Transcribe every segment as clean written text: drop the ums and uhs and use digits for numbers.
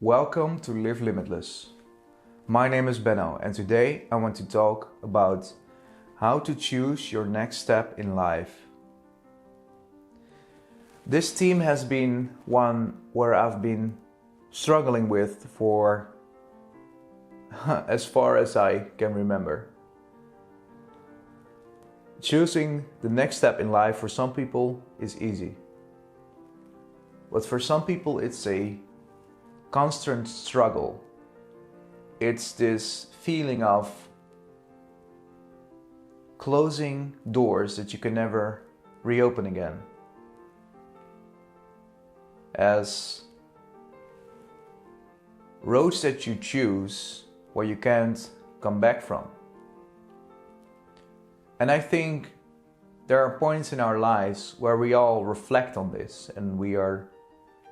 Welcome to Live Limitless. My name is Benno and today I want to talk about how to choose your next step in life. This theme has been one where I've been struggling with for as far as I can remember. Choosing the next step in life for some people is easy. But for some people it's a constant struggle. It's this feeling of closing doors that you can never reopen again. As roads that you choose where you can't come back from. And I think there are points in our lives where we all reflect on this and we are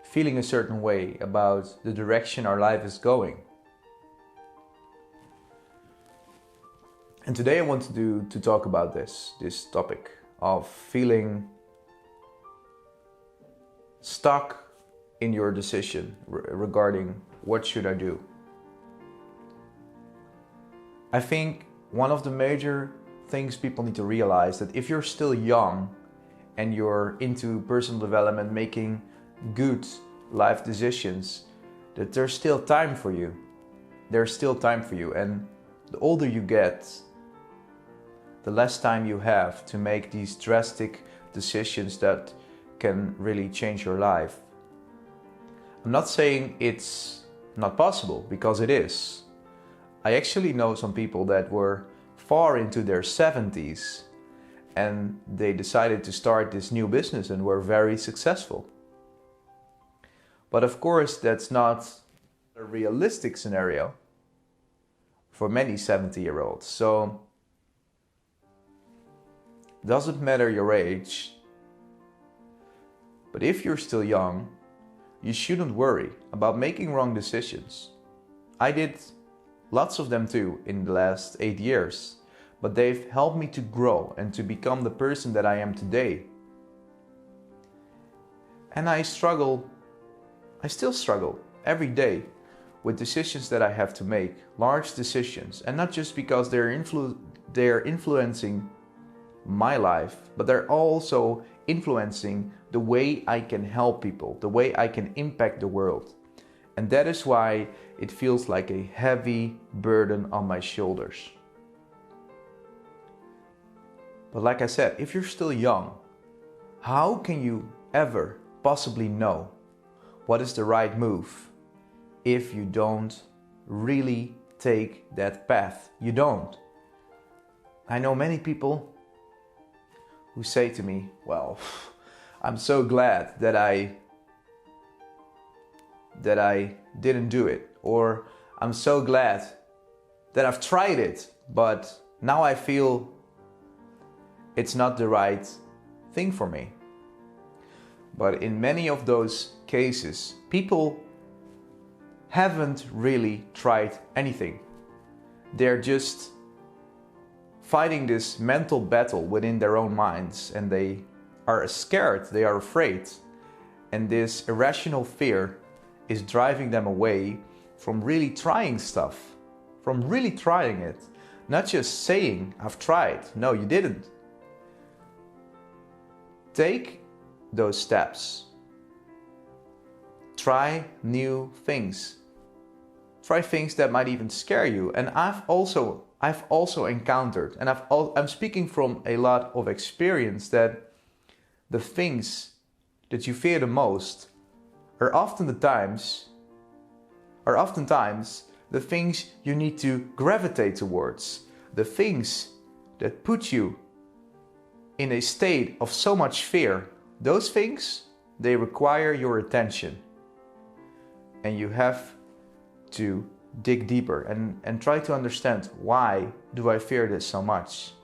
feeling a certain way about the direction our life is going. And today I want to talk about this topic of feeling stuck in your decision regarding what should I do. I think one of the major things people need to realize that if you're still young and you're into personal development, making good life decisions, that there's still time for you. There's still time for you, and the older you get, the less time you have to make these drastic decisions that can really change your life. I'm not saying it's not possible, because it is. I actually know some people that were far into their 70s and they decided to start this new business and were very successful. But of course, that's not a realistic scenario for many 70-year-olds. So, it doesn't matter your age, but if you're still young, you shouldn't worry about making wrong decisions. I did lots of them too in the last 8 years, but they've helped me to grow and to become the person that I am today. And I still struggle every day with decisions that I have to make, large decisions, and not just because they're influencing my life, but they're also influencing the way I can help people, the way I can impact the world. And that is why it feels like a heavy burden on my shoulders. But like I said, if you're still young, how can you ever possibly know what is the right move if you don't really take that path? You don't. I know many people who say to me, well, I'm so glad that I didn't do it, or I'm so glad that I've tried it, but now I feel it's not the right thing for me. But in many of those cases, people haven't really tried anything. They're just fighting this mental battle within their own minds, and they are scared, they are afraid, and this irrational fear is driving them away from really trying stuff, from really trying it. Not just saying, I've tried. No, you didn't. Take those steps. Try new things. Try things that might even scare you. And I've also encountered, and I'm speaking from a lot of experience, that the things that you fear the most are oftentimes the things you need to gravitate towards, the things that put you in a state of so much fear. Those things, they require your attention, and you have to dig deeper and try to understand, why do I fear this so much?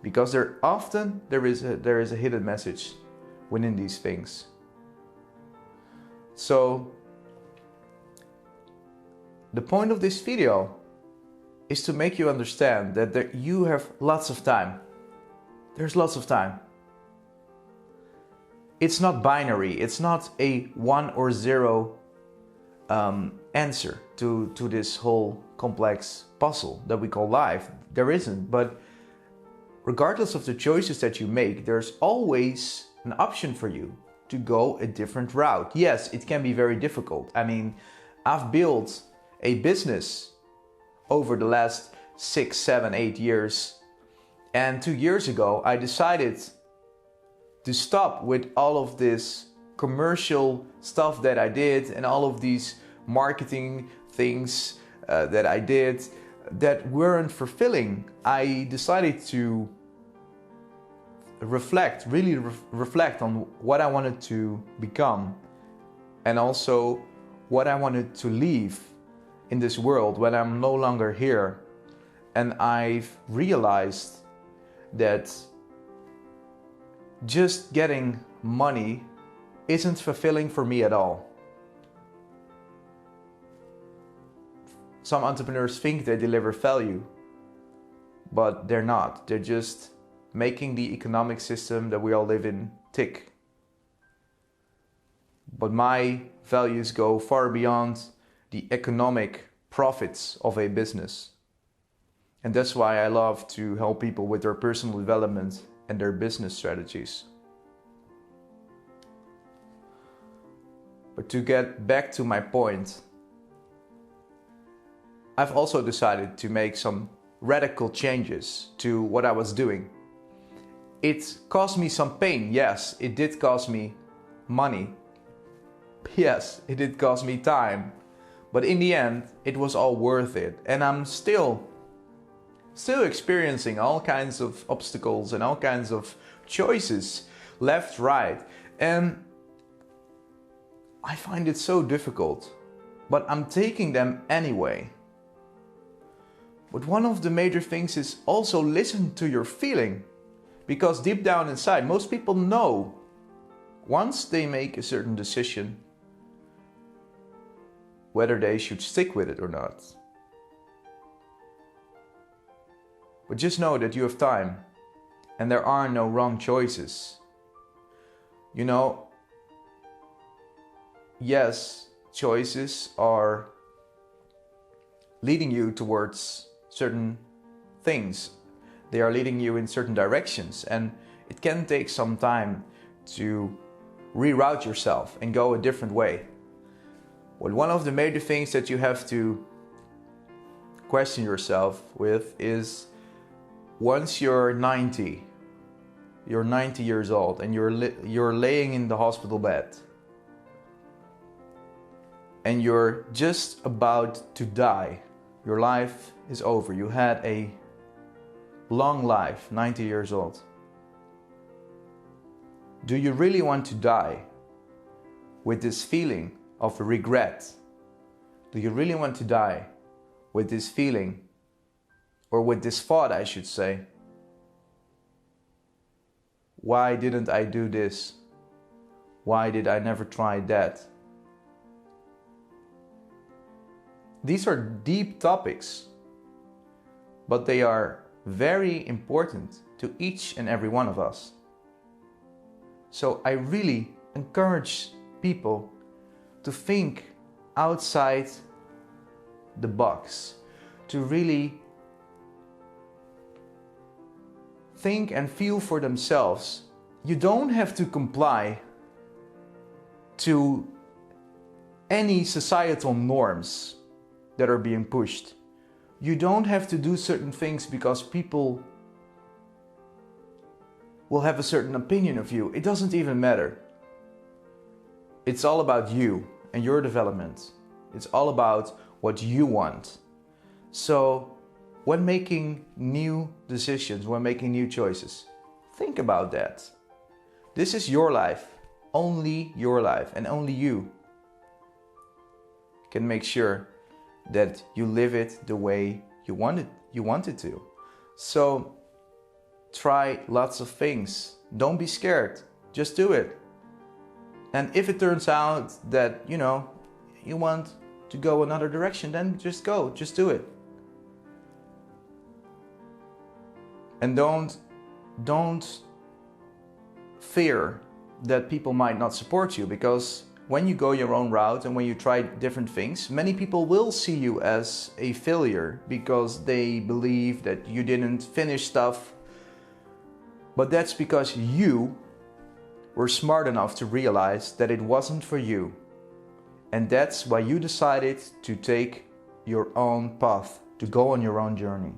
Because there is a hidden message within these things. So the point of this video is to make you understand that you have lots of time. There's lots of time. It's not binary. It's not a 1 or 0 answer to this whole complex puzzle that we call life. There isn't. But regardless of the choices that you make, there's always an option for you to go a different route. Yes, it can be very difficult. I mean, I've built a business over the last 6, 7, 8 years. And 2 years ago, I decided to stop with all of this commercial stuff that I did and all of these marketing things that I did that weren't fulfilling. I decided to really reflect on what I wanted to become and also what I wanted to leave in this world when I'm no longer here. And I've realized that just getting money isn't fulfilling for me at all. Some entrepreneurs think they deliver value, but they're not. They're just making the economic system that we all live in tick. But my values go far beyond the economic profits of a business. And that's why I love to help people with their personal development and their business strategies. But to get back to my point, I've also decided to make some radical changes to what I was doing. It cost me some pain, yes, it did cost me money. Yes, it did cost me time. But in the end, it was all worth it. And I'm still experiencing all kinds of obstacles and all kinds of choices, left, right. And I find it so difficult, but I'm taking them anyway. But one of the major things is also listen to your feeling. Because deep down inside, most people know once they make a certain decision whether they should stick with it or not. But just know that you have time and there are no wrong choices. You know, yes, choices are leading you towards certain things. They are leading you in certain directions, and it can take some time to reroute yourself and go a different way. But one of the major things that you have to question yourself with is, once you're 90 years old and you're laying in the hospital bed and you're just about to die, your life is over, you had a long life, 90 years old. Do you really want to die with this feeling of regret? Do you really want to die with this feeling, or with this thought, I should say? Why didn't I do this? Why did I never try that? These are deep topics, but they are very important to each and every one of us. So I really encourage people to think outside the box, to really think and feel for themselves. You don't have to comply to any societal norms that are being pushed. You don't have to do certain things because people will have a certain opinion of you. It doesn't even matter. It's all about you and your development. It's all about what you want. So when making new decisions, when making new choices, think about that. This is your life, only your life, and only you can make sure that you live it the way you want it to. So try lots of things. Don't be scared. Just do it. And if it turns out that, you want to go another direction, then just go. Just do it. And don't fear that people might not support you, because when you go your own route and when you try different things, many people will see you as a failure because they believe that you didn't finish stuff. But that's because you were smart enough to realize that it wasn't for you. And that's why you decided to take your own path, to go on your own journey.